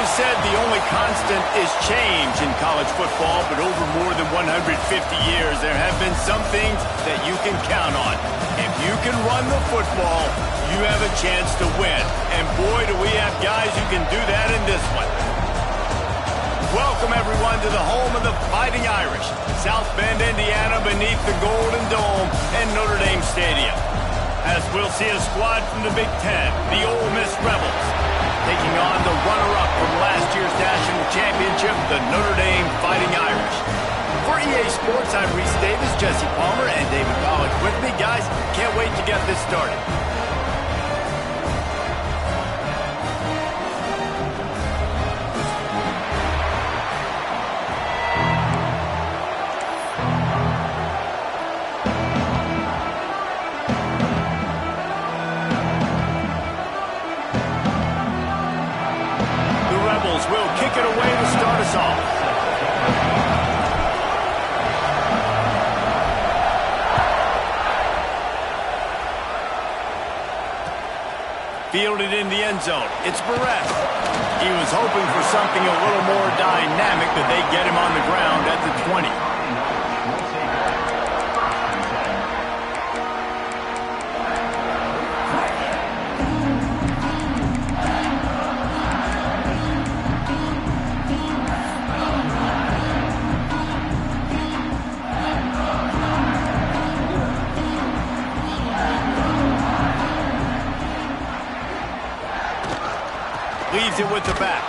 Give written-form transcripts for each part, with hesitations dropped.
always said the only constant is change in college football, but over more than 150 years, there have been some things that you can count on. If you can run the football, you have a chance to win. And boy, do we have guys who can do that in this one. Welcome, everyone, to the home of the Fighting Irish, South Bend, Indiana, beneath the Golden Dome and Notre Dame Stadium. As we'll see a squad from the Big Ten, the Ole Miss Rebels, taking on the runner-up from last year's national championship, the Notre Dame Fighting Irish. For EA Sports, I'm Reese Davis, Jesse Palmer, and David Pollack with me. Guys, can't wait to get this started. Will kick it away to start us off. Fielded in the end zone. It's Barrett. He was hoping for something a little more dynamic, but they get him on the ground at the 20. Leaves it with the back.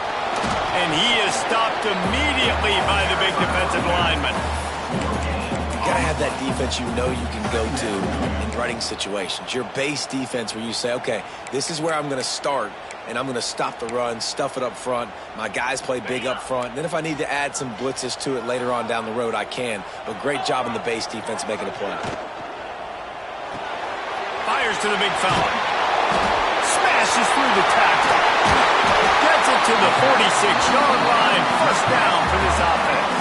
And he is stopped immediately by the big defensive lineman. You gotta have that defense you know you can go to in running situations. Your base defense where you say, okay, this is where I'm gonna start, and I'm gonna stop the run, stuff it up front. My guys play big up front. And then if I need to add some blitzes to it later on down the road, I can. But great job in the base defense making a play. Fires to the big fella. Smashes through the tackle. Gets it to the 46-yard line. First down for this offense.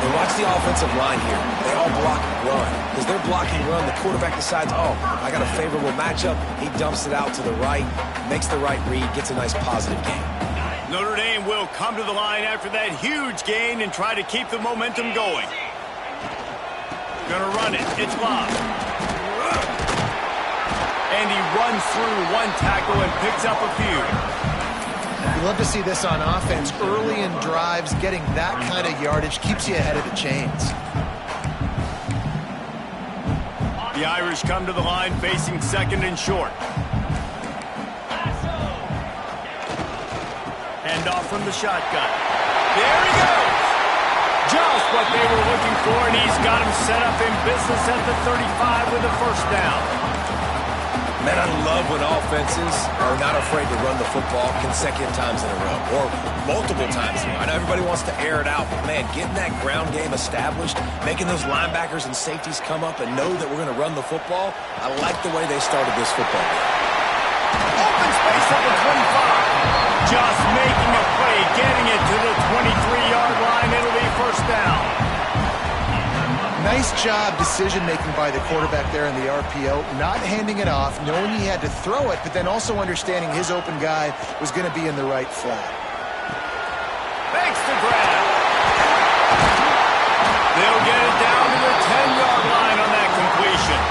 And watch the offensive line here. They all block and run. Because they're blocking run, the quarterback decides, oh, I got a favorable matchup. He dumps it out to the right, makes the right read, gets a nice positive gain. Notre Dame will come to the line after that huge gain and try to keep the momentum going. Gonna run it. It's Love. And he runs through one tackle and picks up a few. You love to see this on offense. Early in drives, getting that kind of yardage keeps you ahead of the chains. The Irish come to the line facing second and short. Hand off from the shotgun. There he goes! Just what they were looking for, and he's got him set up in business at the 35 with a first down. Man, I love when offenses are not afraid to run the football consecutive times in a row or multiple times. I know everybody wants to air it out, but man, getting that ground game established, making those linebackers and safeties come up and know that we're going to run the football, I like the way they started this football game. Open space at the 25. Just making a play, getting it to the 23-yard line. It'll be first down. Nice job decision-making by the quarterback there in the RPO, not handing it off, knowing he had to throw it, but then also understanding his open guy was going to be in the right flat. Makes the grab. They'll get it down to the 10-yard line on that completion.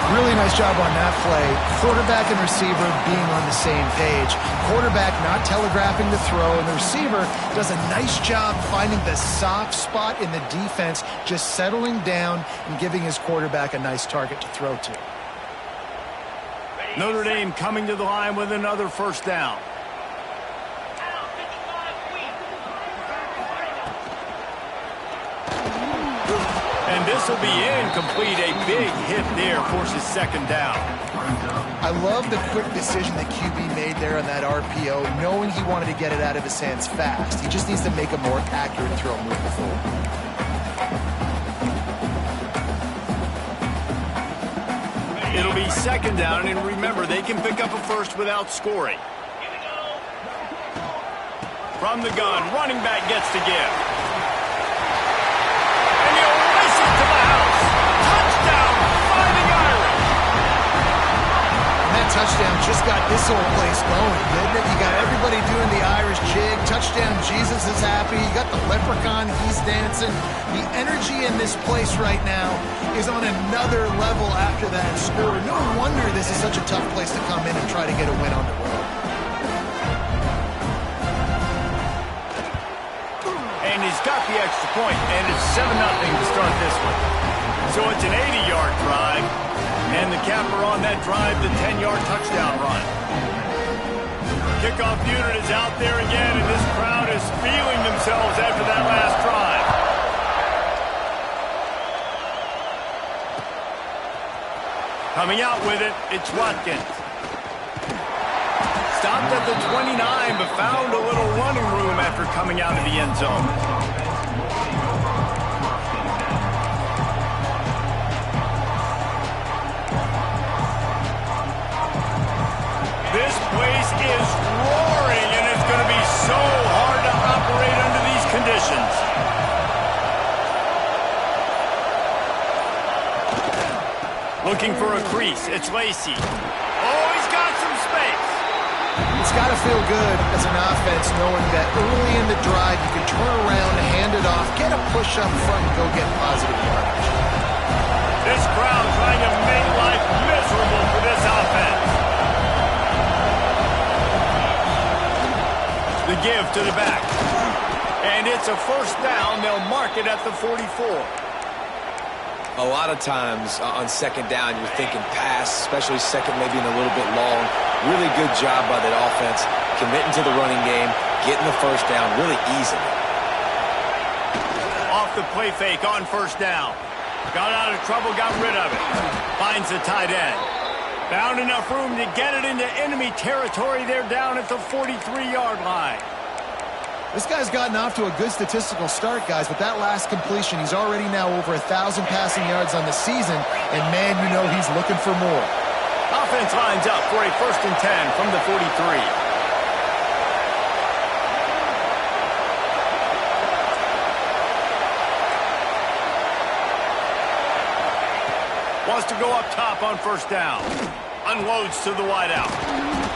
Really nice job on that play. Quarterback and receiver being on the same page. Quarterback not telegraphing the throw, and the receiver does a nice job finding the soft spot in the defense, just settling down and giving his quarterback a nice target to throw to. Notre Dame coming to the line with another first down. And this will be incomplete. A big hit there forces second down. I love the quick decision that QB made there on that RPO, knowing he wanted to get it out of his hands fast. He just needs to make a more accurate throw moving forward. It'll be second down, and remember, they can pick up a first without scoring. From the gun, running back gets to give. And he'll race it to the house. Touchdown, Fighting Irish. And that touchdown just got this whole place going, didn't it? You got everybody doing the Irish jig. Touchdown, Jesus is happy. You got the leprechaun, he's dancing. The energy in this place right now is on another level after that score. No wonder this is such a tough place to come in and try to get a win on the road. And he's got the extra point, and it's 7-0 to start this one. So it's an 80-yard drive, and the capper on that drive, the 10-yard touchdown run. Kickoff unit is out there again, and this crowd is feeling themselves after that last drive. Coming out with it, it's Watkins. Stopped at the 29, but found a little running room after coming out of the end zone. This place is roaring, and it's going to be so hard to operate under these conditions. Looking for a crease. It's Lacy. Oh, he's got some space. It's got to feel good as an offense knowing that early in the drive you can turn around, hand it off, get a push up front, and go get positive yardage. This crowd trying to make life miserable for this offense. The give to the back. And it's a first down. They'll mark it at the 44. A lot of times on second down, you're thinking pass, especially second maybe in a little bit long. Really good job by that offense, committing to the running game, getting the first down really easily. Off the play fake on first down. Got out of trouble, got rid of it. Finds the tight end. Found enough room to get it into enemy territory. They're down at the 43-yard line. This guy's gotten off to a good statistical start, guys. With that last completion, he's already now over 1,000 passing yards on the season, and man, you know he's looking for more. Offense lines up for a 1st and 10 from the 43. Wants to go up top on first down. Unloads to the wideout.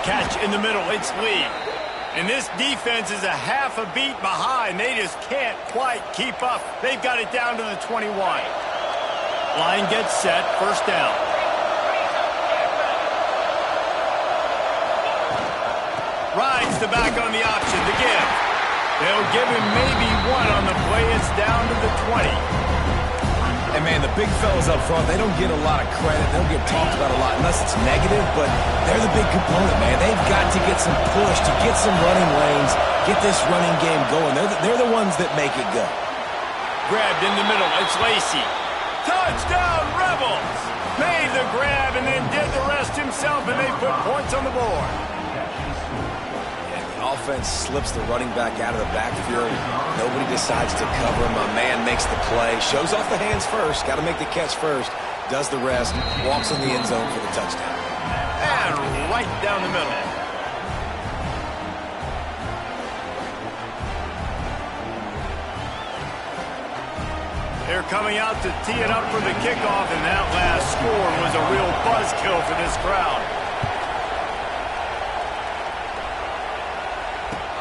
Catch in the middle, it's Lee. And this defense is a half a beat behind. They just can't quite keep up. They've got it down to the 21. Line gets set, first down. Rides the back on the option, the give. They'll give him maybe one on the play. It's down to the 20. And, man, the big fellas up front, they don't get a lot of credit. They don't get talked about a lot unless it's negative, but they're the big component, man. They've got to get some push, to get some running lanes, get this running game going. They're the ones that make it go. Grabbed in the middle. It's Lacy. Touchdown, Rebels! Made the grab and then did the rest himself, and they put points on the board. Offense slips the running back out of the backfield. Nobody decides to cover him. My man makes the play. Shows off the hands first. Got to make the catch first. Does the rest. Walks in the end zone for the touchdown. And right down the middle. They're coming out to tee it up for the kickoff, and that last score was a real buzzkill for this crowd.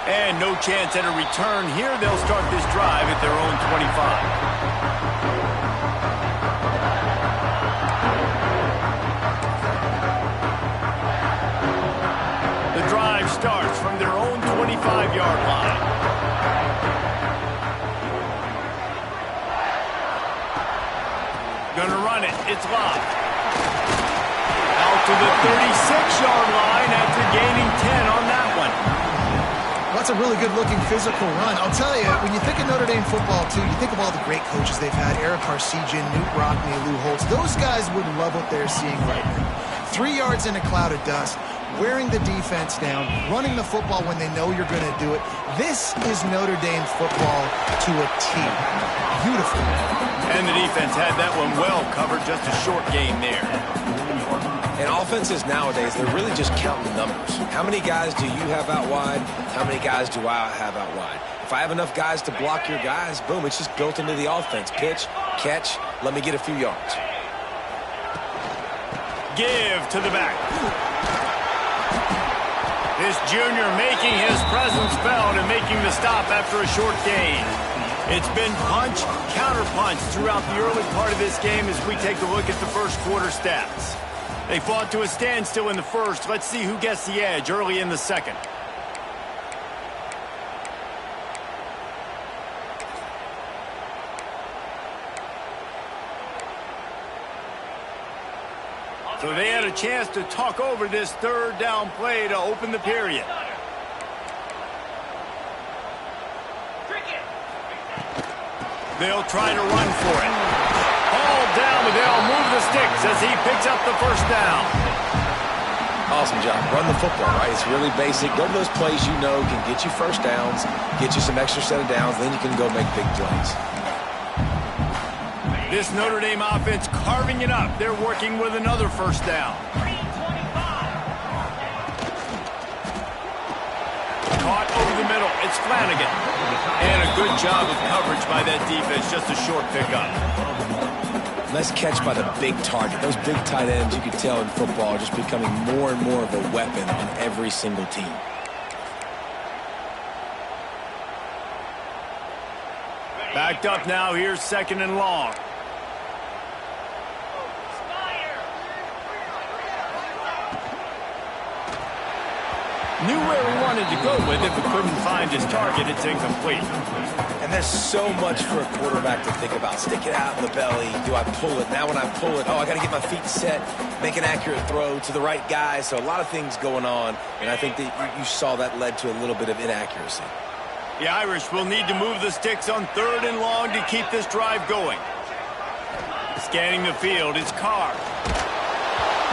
And no chance at a return here. They'll start this drive at their own 25. The drive starts from their own 25-yard line. Gonna run it. It's locked. Out to the 36-yard line after gaining 10 on that one. That's a really good-looking physical run. I'll tell you, when you think of Notre Dame football, too, you think of all the great coaches they've had, Eric Harsegian, Newt Rockne, Lou Holtz. Those guys would love what they're seeing right now. 3 yards in a cloud of dust, wearing the defense down, running the football when they know you're going to do it. This is Notre Dame football to a T. Beautiful. And the defense had that one well covered, just a short game there. And offenses nowadays, they're really just counting the numbers. How many guys do you have out wide? How many guys do I have out wide? If I have enough guys to block your guys, boom, it's just built into the offense. Pitch, catch, let me get a few yards. Give to the back. This junior making his presence felt and making the stop after a short gain. It's been punch, counter-punch throughout the early part of this game as we take a look at the first quarter stats. They fought to a standstill in the first. Let's see who gets the edge early in the second. So they had a chance to talk over this third down play to open the period. They'll try to run for it. Ball down, but they'll move the sticks as he picks up the first down. Awesome job. Run the football, right? It's really basic. Go to those plays you know can get you first downs, get you some extra set of downs, then you can go make big plays. This Notre Dame offense carving it up. They're working with another first down. Caught over the middle. It's Flanagan. And a good job of coverage by that defense. Just a short pickup. Nice catch by the big target. Those big tight ends, you can tell in football, are just becoming more and more of a weapon on every single team. Backed up now. Here's second and long. Knew where he wanted to go with it, but couldn't find his target. It's incomplete. And there's so much for a quarterback to think about. Stick it out in the belly. Do I pull it? Now when I pull it, I got to get my feet set, make an accurate throw to the right guy. So a lot of things going on, and I think that you saw that led to a little bit of inaccuracy. The Irish will need to move the sticks on third and long to keep this drive going. Scanning the field, it's Carr.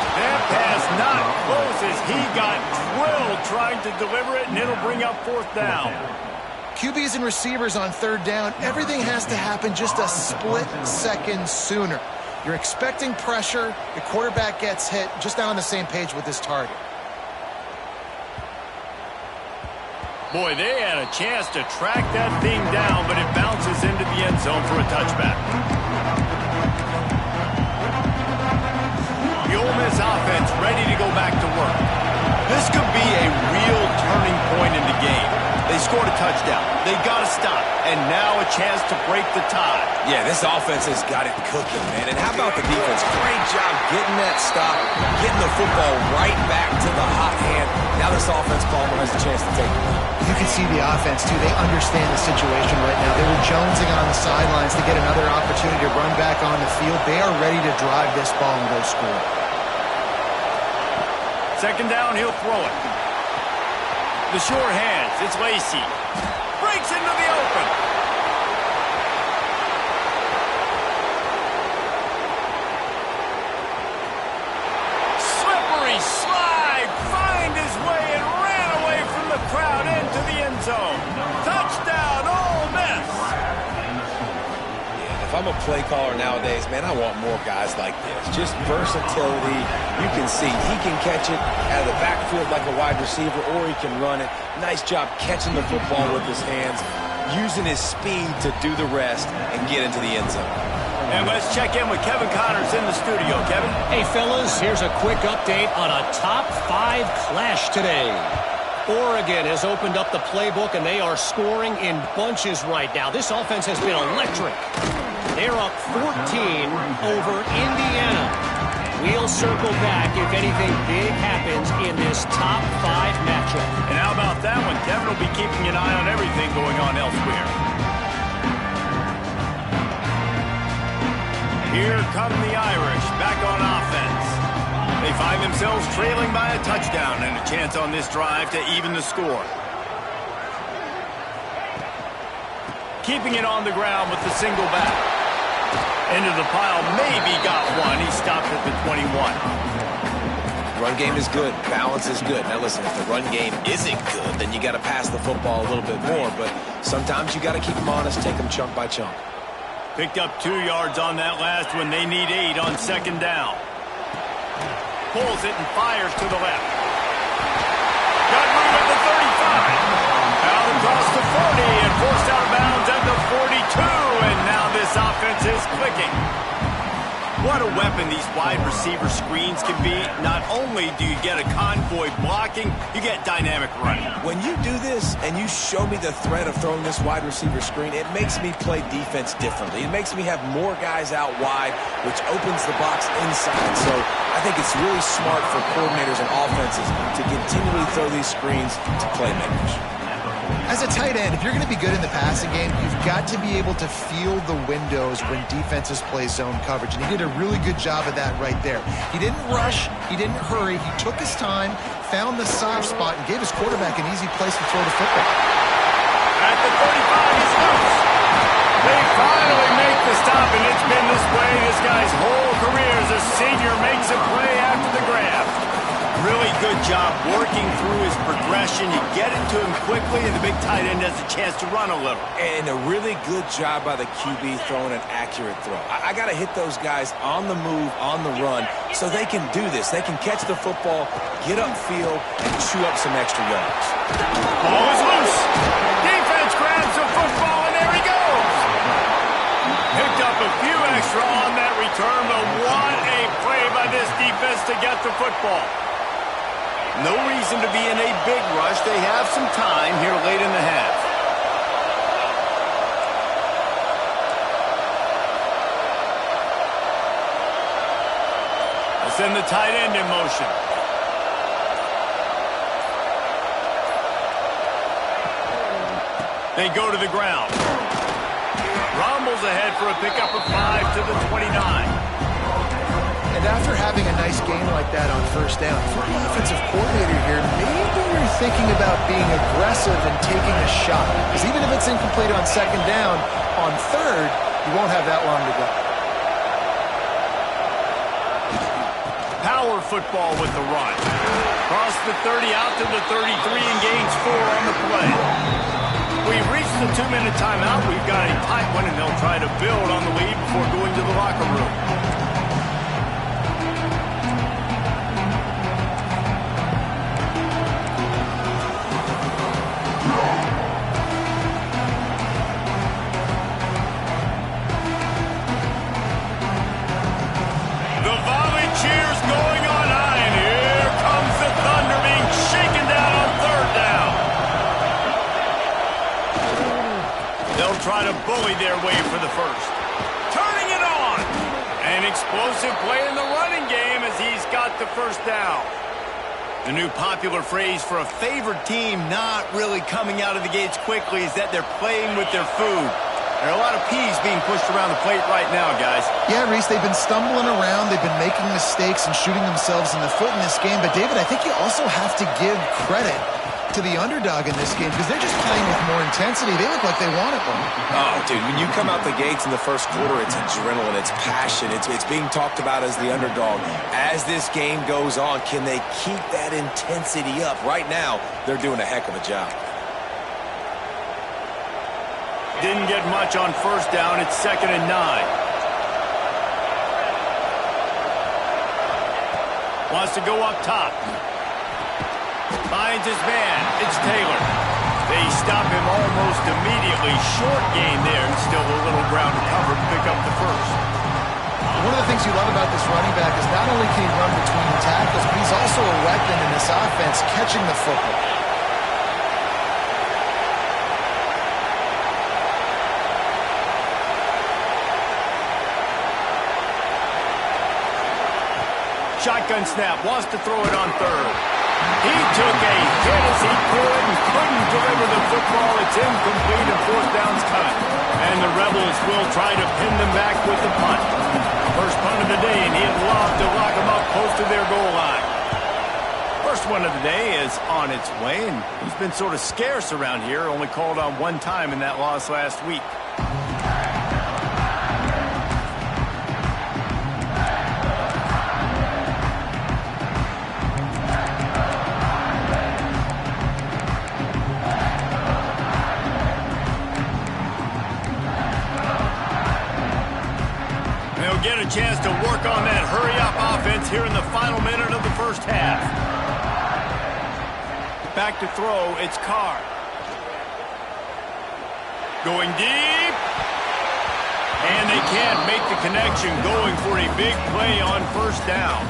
That pass not close as he got drilled trying to deliver it, and it'll bring up fourth down. QBs and receivers on third down, everything has to happen just a split second sooner. You're expecting pressure, the quarterback gets hit, just not on the same page with his target. Boy, they had a chance to track that thing down, but it bounces into the end zone for a touchback. The Ole Miss offense ready to go back to work. This could be a real turning point in the game. They scored a touchdown. They got to stop. And now a chance to break the tie. Yeah, this offense has got it cooking, man. And how about the defense? Great job getting that stop, getting the football right back to the hot hand. Now this offense, Palmer, has a chance to take it. You can see the offense, too. They understand the situation right now. They were jonesing on the sidelines to get another opportunity to run back on the field. They are ready to drive this ball and go score. Second down, he'll throw it. The sure hands, it's Lacey. Breaks into the open. Slippery slide, find his way and ran away from the crowd into the end zone. Touchdown, Ole Miss. If I'm a play caller nowadays, man, I want more guys like this. Just versatility. You can see he can catch it out of the backfield like a wide receiver, or he can run it. Nice job catching the football with his hands, using his speed to do the rest and get into the end zone. And let's check in with Kevin Connors in the studio. Kevin? Hey, fellas, here's a quick update on a top 5 clash today. Oregon has opened up the playbook, and they are scoring in bunches right now. This offense has been electric. They're up 14 over Indiana. We'll circle back if anything big happens in this top 5 matchup. And how about that one? Kevin will be keeping an eye on everything going on elsewhere. Here come the Irish back on offense. They find themselves trailing by a touchdown and a chance on this drive to even the score. Keeping it on the ground with the single back. Into the pile, maybe got one. He stopped at the 21. Run game is good. Balance is good. Now listen, if the run game isn't good, then you got to pass the football a little bit more. But sometimes you got to keep them honest, take them chunk by chunk. Picked up 2 yards on that last one. They need 8 on second down. Pulls it and fires to the left. Got room at the 35. Out across the 40 and forced out of bounds at the 42. And now this offense is clicking. What a weapon these wide receiver screens can be. Not only do you get a convoy blocking, you get dynamic running. When you do this and you show me the threat of throwing this wide receiver screen, it makes me play defense differently. It makes me have more guys out wide, which opens the box inside. So I think it's really smart for coordinators and offenses to continually throw these screens to playmakers. As a tight end, if you're going to be good in the passing game, you've got to be able to feel the windows when defenses play zone coverage. And he did a really good job of that right there. He didn't rush. He didn't hurry. He took his time, found the soft spot, and gave his quarterback an easy place to throw the football. At the 35, he's loose. They finally make the stop, and it's been this way this guy's whole career as a senior makes a play after the grab. Really good job working through his progression. You get it to him quickly, and the big tight end has a chance to run a little. And a really good job by the QB throwing an accurate throw. I got to hit those guys on the move, on the run, so they can do this. They can catch the football, get upfield, and chew up some extra yards. Ball is loose. Defense grabs the football, and there he goes. Picked up a few extra on that return, but what a play by this defense to get the football. No reason to be in a big rush. They have some time here late in the half. Let's send the tight end in motion. They go to the ground. Rumbles ahead for a pickup of 5 to the 29. And after having a nice game like that on first down, if you're an offensive coordinator here, maybe you're thinking about being aggressive and taking a shot. Because even if it's incomplete on second down, on third, you won't have that long to go. Power football with the run. Cross the 30 out to the 33 and gains 4 on the play. We've reached the 2-minute timeout. We've got a tight one, and they'll try to build on the lead before going to the locker room. Try to bully their way for the first. Turning it on. An explosive play in the running game as he's got the first down. The new popular phrase for a favored team not really coming out of the gates quickly is that they're playing with their food. There are a lot of peas being pushed around the plate right now, guys. Yeah, Reese, they've been stumbling around. They've been making mistakes and shooting themselves in the foot in this game. But, David, I think you also have to give credit to the underdog in this game because they're just playing with more intensity. They look like they want it one. Oh, dude, when you come out the gates in the first quarter, it's adrenaline, it's passion, it's being talked about as the underdog. As this game goes on, can they keep that intensity up? Right now, they're doing a heck of a job. Didn't get much on first down. It's 2nd and 9. Wants to go up top. Finds his man. It's Taylor. They stop him almost immediately. Short gain there, and still a little ground to cover to pick up the first. One of the things you love about this running back is not only can he run between tackles, but he's also a weapon in this offense catching the football. Shotgun snap. Wants to throw it on third. He took a hit as he could and couldn't deliver the football. It's incomplete and fourth down's cut. And the Rebels will try to pin them back with the punt. First punt of the day, and he'd love to lock them up close to their goal line. First one of the day is on its way, and he's been sort of scarce around here. Only called on one time in that loss last week. Get a chance to work on that hurry-up offense here in the final minute of the first half. Back to throw, it's Carr. Going deep. And they can't make the connection going for a big play on first down.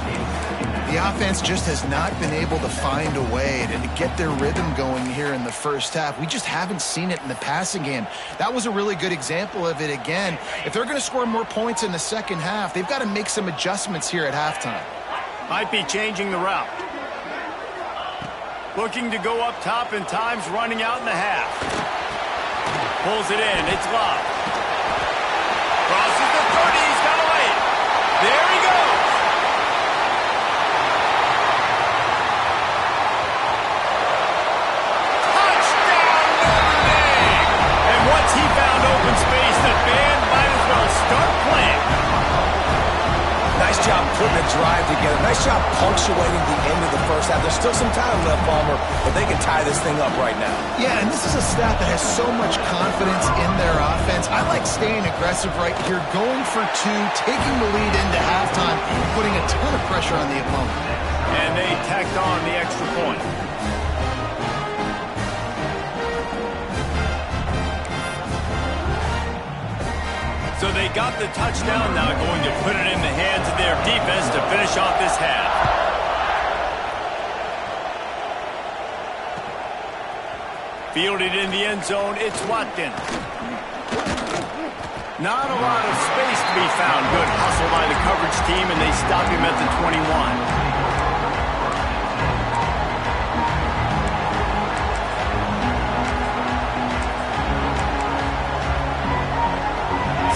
The offense just has not been able to find a way to get their rhythm going here in the first half. We just haven't seen it in the passing game. That was a really good example of it again. If they're going to score more points in the second half, they've got to make some adjustments here at halftime. Might be changing the route. Looking to go up top, and time's running out in the half. Pulls it in. It's locked. Crosses the 30. He's got to lay it. There he goes. Once he found open space, the band might as well start playing. Nice job putting a drive together. Nice job punctuating the end of the first half. There's still some time left, Palmer, but they can tie this thing up right now. Yeah, and this is a staff that has so much confidence in their offense. I like staying aggressive right here, going for two, taking the lead into halftime, putting a ton of pressure on the opponent. And they tacked on the extra point. So they got the touchdown, now going to put it in the hands of their defense to finish off this half. Fielded in the end zone, it's Watkins. Not a lot of space to be found. Good hustle by the coverage team, and they stop him at the 21.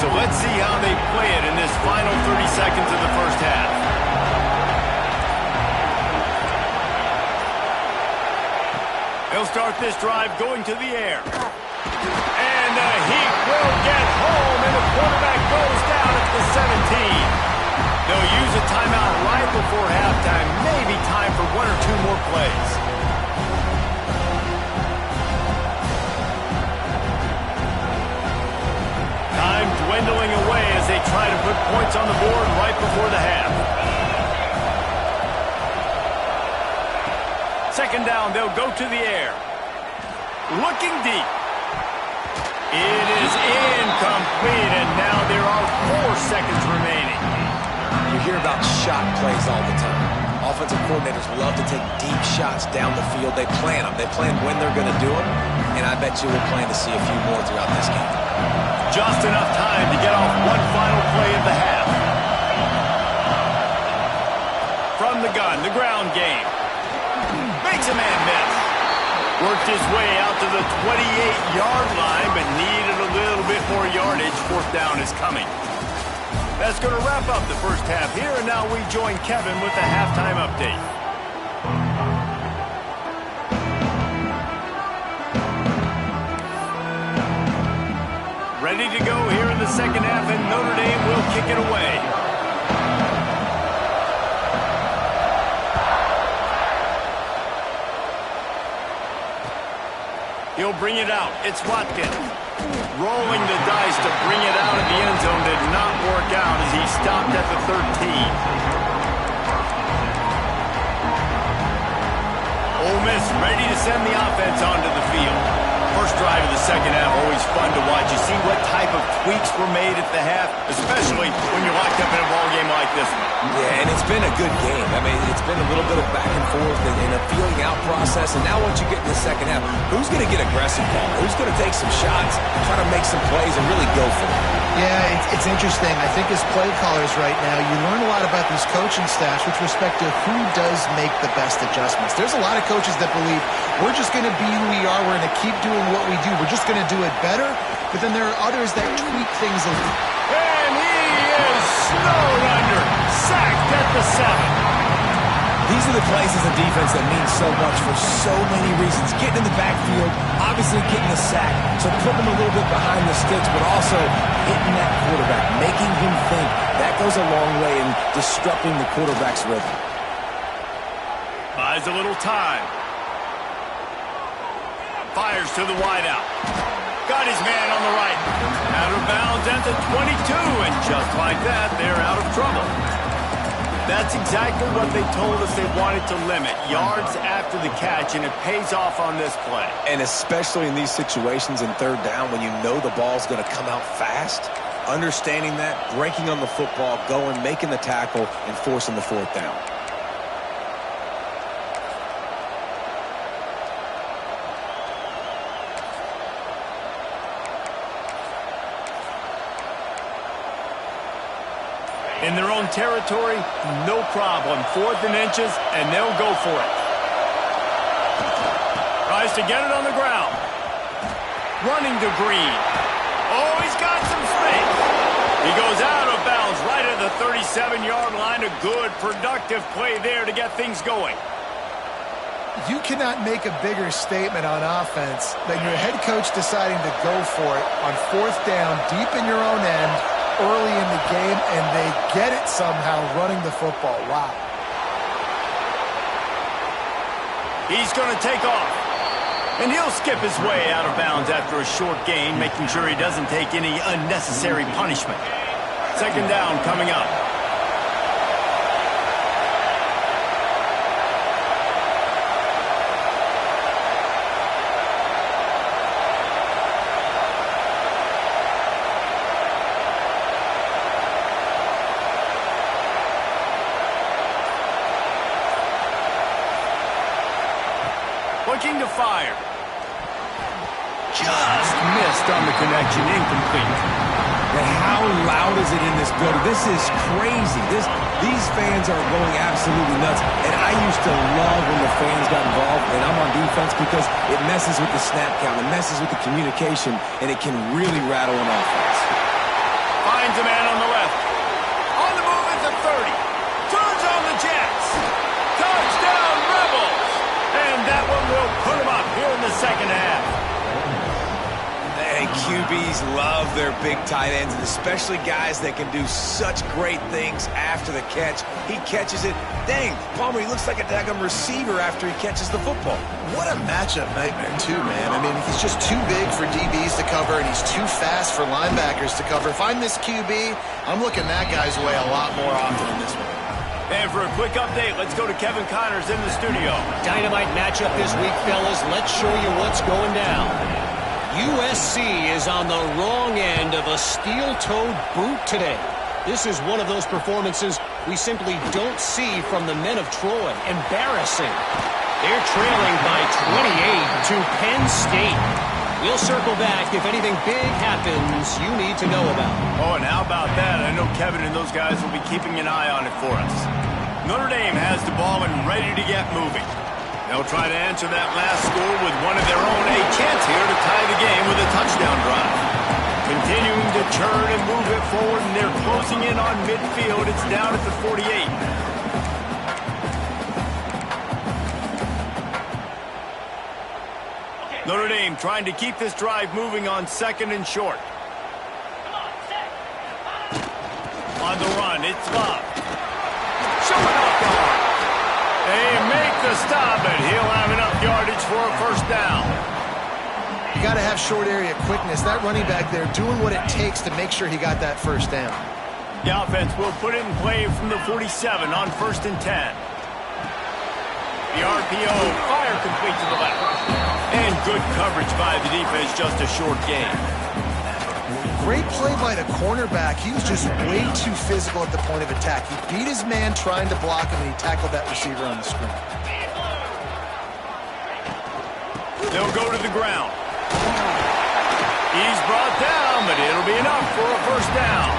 So let's see how they play it in this final 30 seconds of the first half. They'll start this drive going to the air. And the Heat will get home, and the quarterback goes down at the 17. They'll use a timeout right before halftime. Maybe time for one or two more plays. Time dwindling away as they try to put points on the board right before the half. Second down, they'll go to the air. Looking deep. It is incomplete, and now there are 4 seconds remaining. You hear about shot plays all the time. Offensive coordinators love to take deep shots down the field. They plan them. They plan when they're going to do them, and I bet you we'll plan to see a few more throughout this game. Just enough time to get off one final play of the half. From the gun, the ground game. Makes a man miss. Worked his way out to the 28-yard line, but needed a little bit more yardage. Fourth down is coming. That's going to wrap up the first half here, and now we join Kevin with the halftime update. Ready to go here in the second half, and Notre Dame will kick it away. He'll bring it out. It's Watkins. Rolling the dice to bring it out of the end zone did not work out as he stopped at the 13. Ole Miss ready to send the offense onto the field. First drive of the second half, always fun to watch. You see what type of tweaks were made at the half, especially when you're locked up in a ball game like this one. Yeah, and it's been a good game. I mean, it's been a little bit of back and forth and a feeling out process. And now once you get in the second half, who's going to get aggressive, Paul? Who's going to take some shots, try to make some plays, and really go for it? Yeah, it's interesting. I think as play callers right now, you learn a lot about these coaching staffs with respect to who does make the best adjustments. There's a lot of coaches that believe we're just going to be who we are. We're going to keep doing what we do. We're just going to do it better. But then there are others that tweak things a little. And he is snowed under. Sacked at the 7. These are the plays as a defense that mean so much for so many reasons. Getting in the backfield, obviously getting a sack, so putting them a little bit behind the sticks, but also hitting that quarterback, making him think. That goes a long way in disrupting the quarterback's rhythm. Buys a little time. Fires to the wideout. Got his man on the right. Out of bounds at the 22, and just like that, they're out of trouble. That's exactly what they told us they wanted to limit. Yards after the catch, and it pays off on this play. And especially in these situations in third down when you know the ball's going to come out fast, understanding that, breaking on the football, going, making the tackle, and forcing the fourth down. In their own territory, no problem. 4th and inches, and they'll go for it. Tries to get it on the ground. Running to Green. Oh, he's got some space. He goes out of bounds right at the 37-yard line. A good, productive play there to get things going. You cannot make a bigger statement on offense than your head coach deciding to go for it on 4th down, deep in your own end, early in the game, and they get it somehow running the football. Wow. He's going to take off. And he'll skip his way out of bounds after a short gain, making sure he doesn't take any unnecessary punishment. 2nd down coming up. Looking to fire. Just missed on the connection, incomplete. And how loud is it in this building? This is crazy. These fans are going absolutely nuts. And I used to love when the fans got involved, and I'm on defense because it messes with the snap count, it messes with the communication, and it can really rattle an offense. Finds a man on the left. On the move at the 30. Turns on the Jets. Touchdown, Rebels. And that one will put him up here in the 2nd half. And QBs love their big tight ends, and especially guys that can do such great things after the catch. He catches it. Dang, Palmer, he looks like a daggum receiver after he catches the football. What a matchup nightmare, too, man. I mean, he's just too big for DBs to cover, and he's too fast for linebackers to cover. If I'm this QB, I'm looking that guy's way a lot more often in this one. And for a quick update, let's go to Kevin Connors in the studio. Dynamite matchup this week, fellas. Let's show you what's going down. USC is on the wrong end of a steel-toed boot today. This is one of those performances we simply don't see from the men of Troy. Embarrassing. They're trailing by 28 to Penn State. We'll circle back if anything big happens you need to know about. Oh, and how about that? I know Kevin and those guys will be keeping an eye on it for us. Notre Dame has the ball and ready to get moving. They'll try to answer that last score with one of their own. A chance here to tie the game with a touchdown drive. Continuing to churn and move it forward, and they're closing in on midfield. It's down at the 48. Notre Dame trying to keep this drive moving on 2nd and short. On the run, it's Love. Showing off the arm. They make the stop, and he'll have enough yardage for a 1st down. You got to have short area quickness. That running back there doing what it takes to make sure he got that 1st down. The offense will put it in play from the 47 on 1st and 10. The RPO, fire complete to the left. And good coverage by the defense, just a short gain. Great play by the cornerback. He was just way too physical at the point of attack. He beat his man trying to block him, and he tackled that receiver on the screen. They'll go to the ground. He's brought down, but it'll be enough for a 1st down.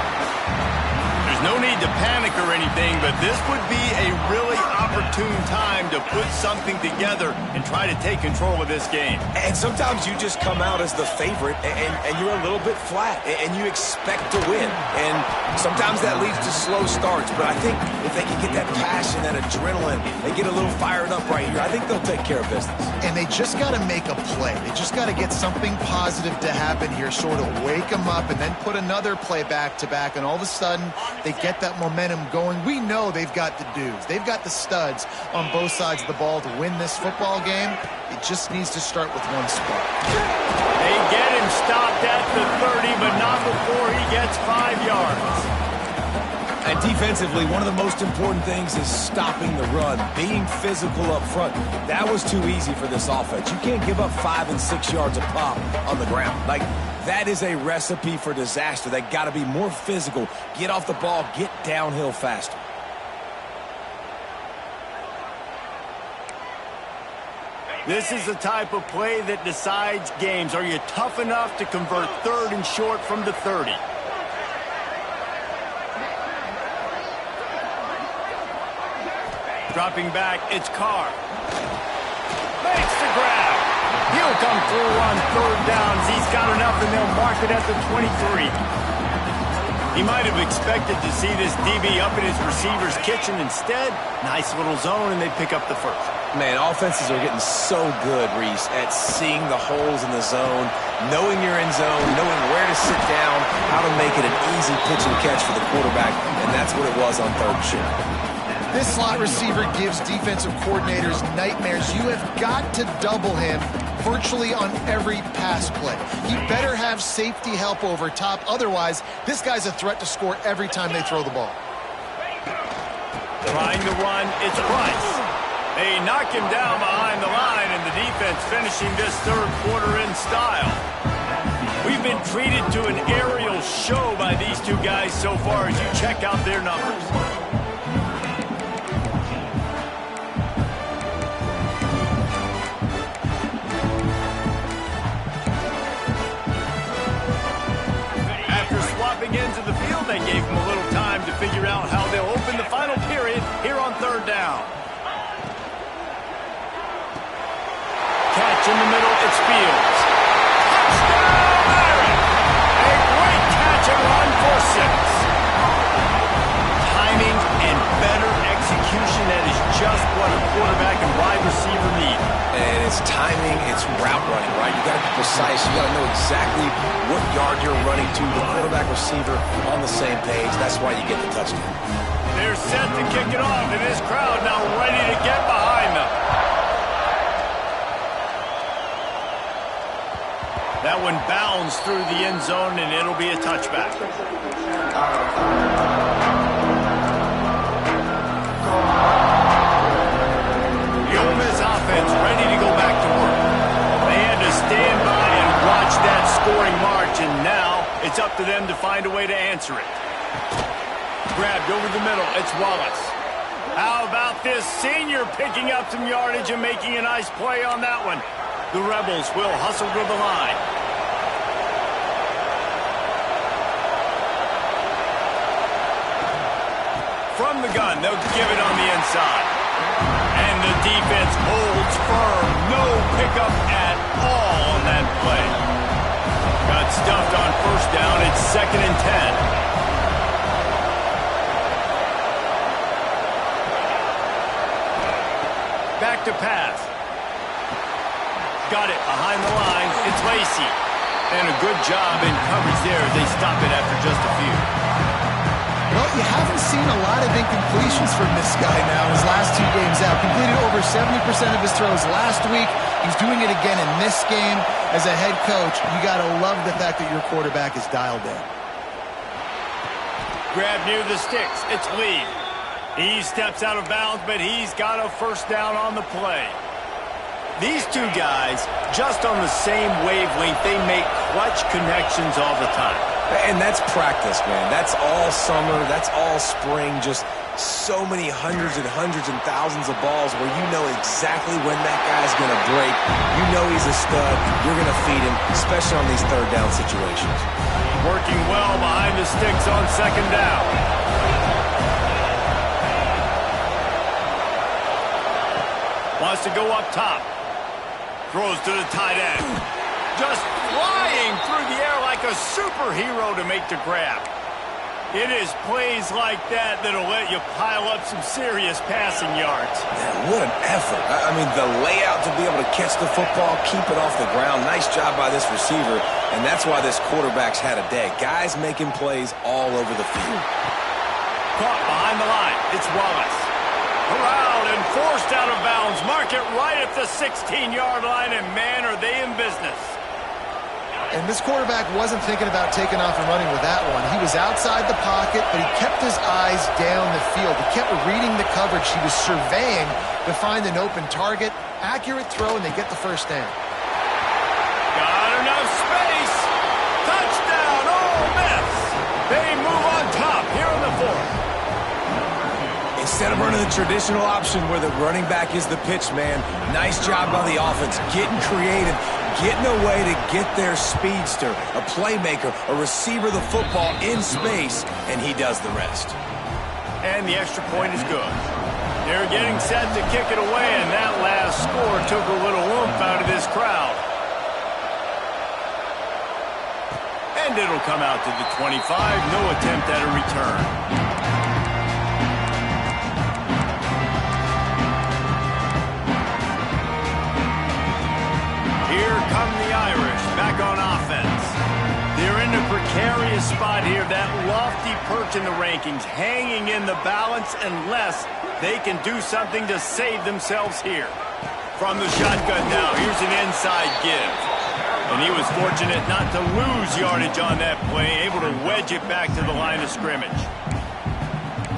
There's no need to panic or anything, but this would be a really opportune time to put something together and try to take control of this game. And sometimes you just come out as the favorite, and you're a little bit flat, and you expect to win. And sometimes that leads to slow starts, but I think if they can get that passion, that adrenaline, they get a little fired up right here, I think they'll take care of business. And they just got to make a play. They just got to get something positive to happen here, sort of wake them up, and then put another play back-to-back, and all of a sudden they get that momentum going. We know they've got the dudes. They've got the studs on both sides of the ball to win this football game. It just needs to start with one spark. They get him stopped at the 30, but not before he gets 5 yards. And defensively, one of the most important things is stopping the run, being physical up front. That was too easy for this offense. You can't give up 5 and 6 yards a pop on the ground. Like, That is a recipe for disaster. They got to be more physical, get off the ball, get downhill faster. This is the type of play that decides games. Are you tough enough to convert 3rd and short from the 30? Dropping back, it's Carr. Makes the grab. He'll come through on 3rd downs. He's got enough, and they'll mark it at the 23. He might have expected to see this DB up in his receiver's kitchen. Instead, nice little zone, and they pick up the first. Man, offenses are getting so good, Reese, at seeing the holes in the zone, knowing you're in zone, knowing where to sit down, how to make it an easy pitch and catch for the quarterback, and that's what it was on 3rd and short. This slot receiver gives defensive coordinators nightmares. You have got to double him virtually on every pass play. He better have safety help over top. Otherwise, this guy's a threat to score every time they throw the ball. Trying to run, it's Price. They knock him down behind the line, and the defense finishing this 3rd quarter in style. We've been treated to an aerial show by these two guys so far as you check out their numbers. Into the field, they gave him a little time to figure out how they'll open the final period here on 3rd down. Catch in the middle, it's Fields. Touchdown, Aaron! A great catch and run for 6. Timing and better execution, that is just what a quarterback and wide receiver need. And it's timing, it's route running, right? You got to be precise. You got to know exactly what yard you're running to. The quarterback, receiver on the same page. That's why you get the touchdown. They're set to kick it off, and this crowd now ready to get behind them. That one bounds through the end zone, and it'll be a touchback. Offense ready to go back to work. They had to stand by and watch that scoring march, and now it's up to them to find a way to answer it. Grabbed over the middle, it's Wallace. How about this senior picking up some yardage and making a nice play on that one? The Rebels will hustle to the line. From the gun, they'll give it on the inside. And the defense holds firm. No pickup at all on that play. Got stuffed on 1st down. It's 2nd and 10. Back to pass. Got it behind the line. It's Lacy. And a good job in coverage there as they stop it after just a few. Well, you haven't seen a lot of incompletions from this guy now his last 2 games out. Completed over 70% of his throws last week. He's doing it again in this game. As a head coach, you got to love the fact that your quarterback is dialed in. Grab near the sticks. It's Lee. He steps out of bounds, but he's got a 1st down on the play. These two guys, just on the same wavelength, they make clutch connections all the time. And that's practice, man. That's all summer. That's all spring. Just so many hundreds and thousands of balls where you know exactly when that guy's going to break. You know he's a stud. You're going to feed him, especially on these 3rd down situations. Working well behind the sticks on 2nd down. Wants to go up top. Throws to the tight end. Just flying through the air like a superhero to make the grab. It is plays like that that'll let you pile up some serious passing yards. Man, what an effort. I mean, the layout to be able to catch the football, keep it off the ground. Nice job by this receiver, and that's why this quarterback's had a day. Guys making plays all over the field. Caught behind the line. It's Wallace. Corralled and forced out of bounds. Mark it right at the 16-yard line, and man, are they in business. And this quarterback wasn't thinking about taking off and running with that one. He was outside the pocket, but he kept his eyes down the field. He kept reading the coverage. He was surveying to find an open target. Accurate throw, and they get the 1st down. Got enough space. They move on top here in the fourth. Instead of running the traditional option where the running back is the pitch man, nice job by the offense, getting creative, getting a way to get their speedster, a playmaker, a receiver the football in space, and he does the rest. And the extra point is good. They're getting set to kick it away, and that last score took a little oomph out of this crowd. And it'll come out to the 25. No attempt at a return. Here come the Irish back on offense. They're in a precarious spot here, that lofty perch in the rankings, hanging in the balance unless they can do something to save themselves here. From the shotgun now, here's an inside give. And he was fortunate not to lose yardage on that play, able to wedge it back to the line of scrimmage.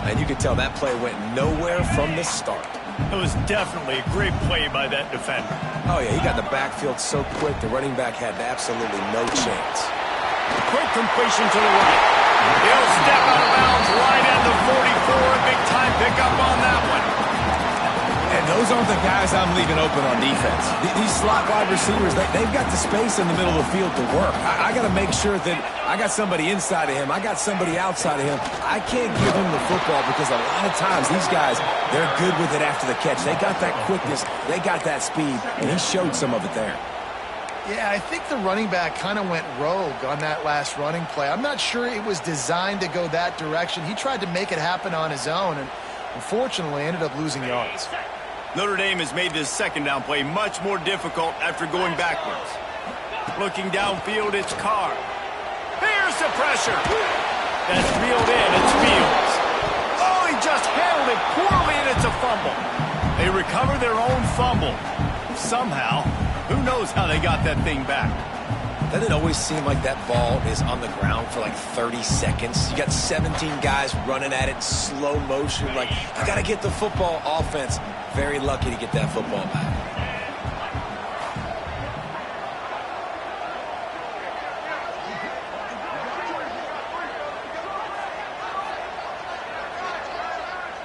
And you can tell that play went nowhere from the start. It was definitely a great play by that defender. Oh, yeah, he got the backfield so quick, the running back had absolutely no chance. Quick completion to the right. He'll step out of bounds right at the 44. Big time pickup on that one. And those aren't the guys I'm leaving open on defense. These slot wide receivers, they've got the space in the middle of the field to work. I got to make sure that I got somebody inside of him. I got somebody outside of him. I can't give him the football because a lot of times these guys, they're good with it after the catch. They got that quickness. They got that speed, and he showed some of it there. Yeah, I think the running back kind of went rogue on that last running play. I'm not sure it was designed to go that direction. He tried to make it happen on his own, and unfortunately ended up losing yards. Notre Dame has made this second down play much more difficult after going backwards. Looking downfield, it's Carr. Here's the pressure. That's reeled in. It's Fields. Oh, he just handled it poorly, and it's a fumble. They recover their own fumble. Somehow, who knows how they got that thing back. Doesn't it always seem like that ball is on the ground for like 30 seconds? You got 17 guys running at it, slow motion. Like, I got to get the football. Offense, very lucky to get that football back.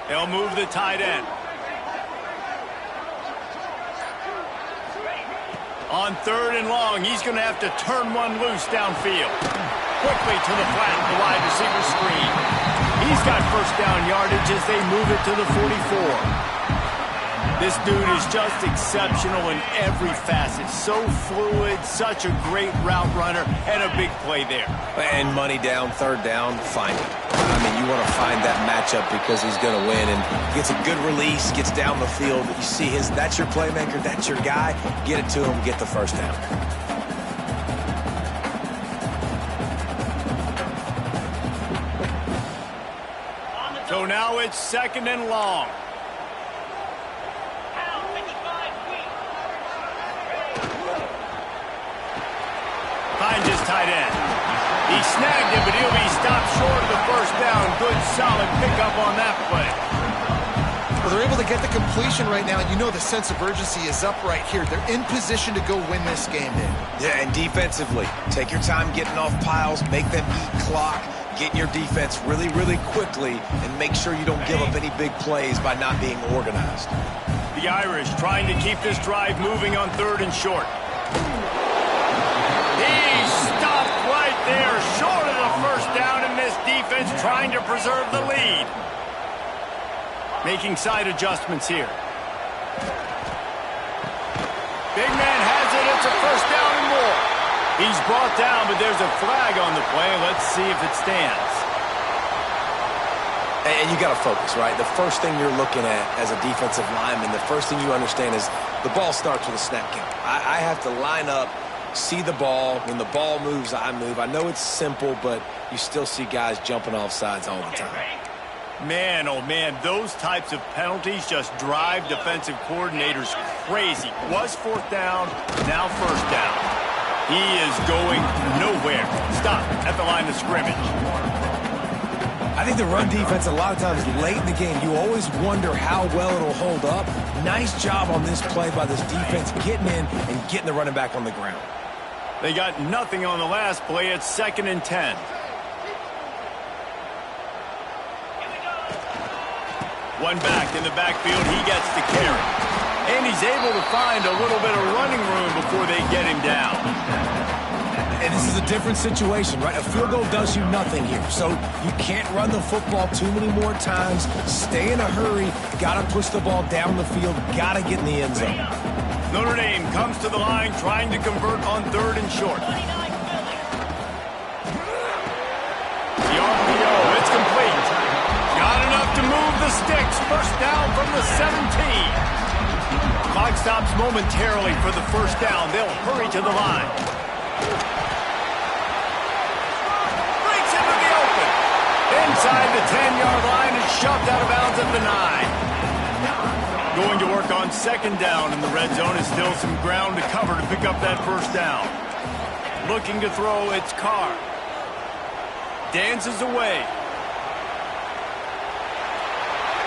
They'll move the tight end. On third and long, he's going to have to turn one loose downfield. Quickly to the flat, the wide receiver screen. He's got first down yardage as they move it to the 44. This dude is just exceptional in every facet. So fluid, such a great route runner, and a big play there. And money down, third down, find him. I mean, you want to find that matchup because he's going to win, and gets a good release, gets down the field. You see that's your playmaker, that's your guy. Get it to him, get the first down. So now it's second and long. Finds his tight end. He snagged it, but he'll be stopped short of the first down. Good, solid pickup on that play. Well, they're able to get the completion right now, and you know the sense of urgency is up right here. They're in position to go win this game, Dave. Yeah, and defensively, take your time getting off piles, make them eat clock, get your defense really, really quickly, and make sure you don't give up any big plays by not being organized. The Irish trying to keep this drive moving on third and short. He stopped right there, short of the first down, and this defense trying to preserve the lead. Making side adjustments here. Big man has it. It's a first down and more. He's brought down, but there's a flag on the play. Let's see if it stands. And you got to focus, right? The first thing you're looking at as a defensive lineman, the first thing you understand is the ball starts with a snap count. I have to line up, see the ball. When the ball moves, I move. I know it's simple, but you still see guys jumping off sides all the time. Man, oh man, those types of penalties just drive defensive coordinators crazy. Was fourth down, now first down. He is going nowhere. Stop at the line of scrimmage. I think the run defense, a lot of times late in the game, you always wonder how well it'll hold up. Nice job on this play by this defense, getting in and getting the running back on the ground. They got nothing on the last play. It's 2nd and 10. One back in the backfield, he gets the carry. And he's able to find a little bit of running room before they get him down. And this is a different situation, right? A field goal does you nothing here. So you can't run the football too many more times. Stay in a hurry. Got to push the ball down the field. Got to get in the end zone. Notre Dame comes to the line trying to convert on 3rd and short. The RPO, it's complete. Got enough to move the sticks. First down from the 17. Clock stops momentarily for the first down. They'll hurry to the line. Breaks into the open. Inside the 10-yard line is shoved out of bounds at the 9. Going to work on 2nd down in the red zone is still some ground to cover to pick up that first down. Looking to throw, it's Carr. Dances away.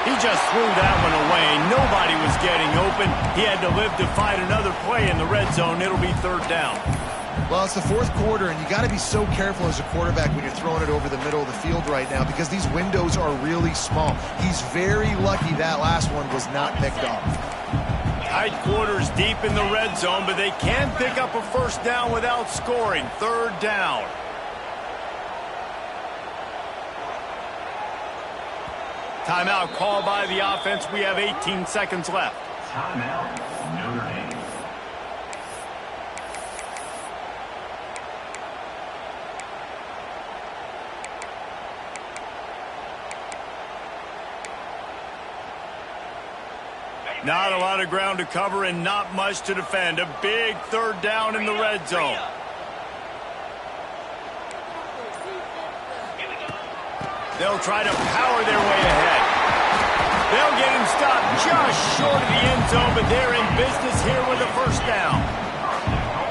He just threw that one away. Nobody was getting open. He had to live to fight another play in the red zone. It'll be 3rd down. Well, it's the 4th quarter, and you got to be so careful as a quarterback when you're throwing it over the middle of the field right now because these windows are really small. He's very lucky that last one was not picked off. Tight quarters deep in the red zone, but they can pick up a first down without scoring. 3rd down. Timeout called by the offense. We have 18 seconds left. Timeout, Notre Dame. Not a lot of ground to cover and not much to defend. A big 3rd down in the red zone. They'll try to power their way ahead. They'll get him stopped just short of the end zone, but they're in business here with a first down.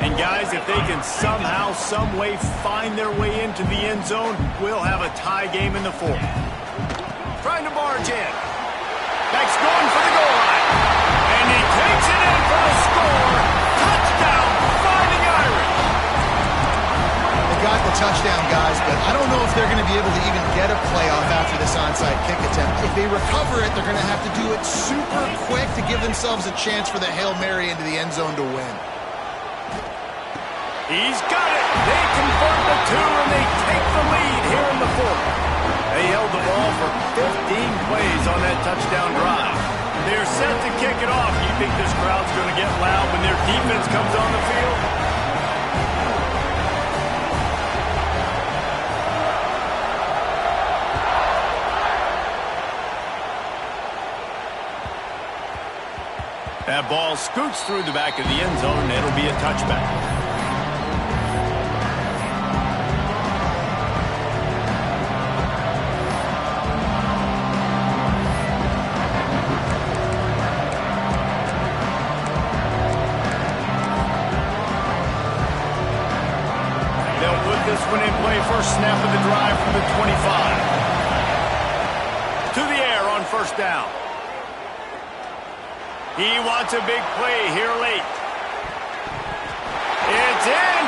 And guys, if they can somehow, some way find their way into the end zone, we'll have a tie game in the 4th. Trying to barge in. Beck's going for the goal line. And he takes it in for the score. Touchdown, Fighting Irish. They got the touchdown, guys, but I don't know if they're going to be able to even get a playoff after this onside kick attempt. If they recover it, they're going to have to do it super quick to give themselves a chance for the Hail Mary into the end zone to win. He's got it. They convert the 2, and they take the lead here in the 4th. They held the ball for 15 plays on that touchdown drive. They're set to kick it off. You think this crowd's going to get loud when their defense comes on the field? That ball scoots through the back of the end zone, and it'll be a touchback. First snap of the drive from the 25. To the air on first down. He wants a big play here late. It's in,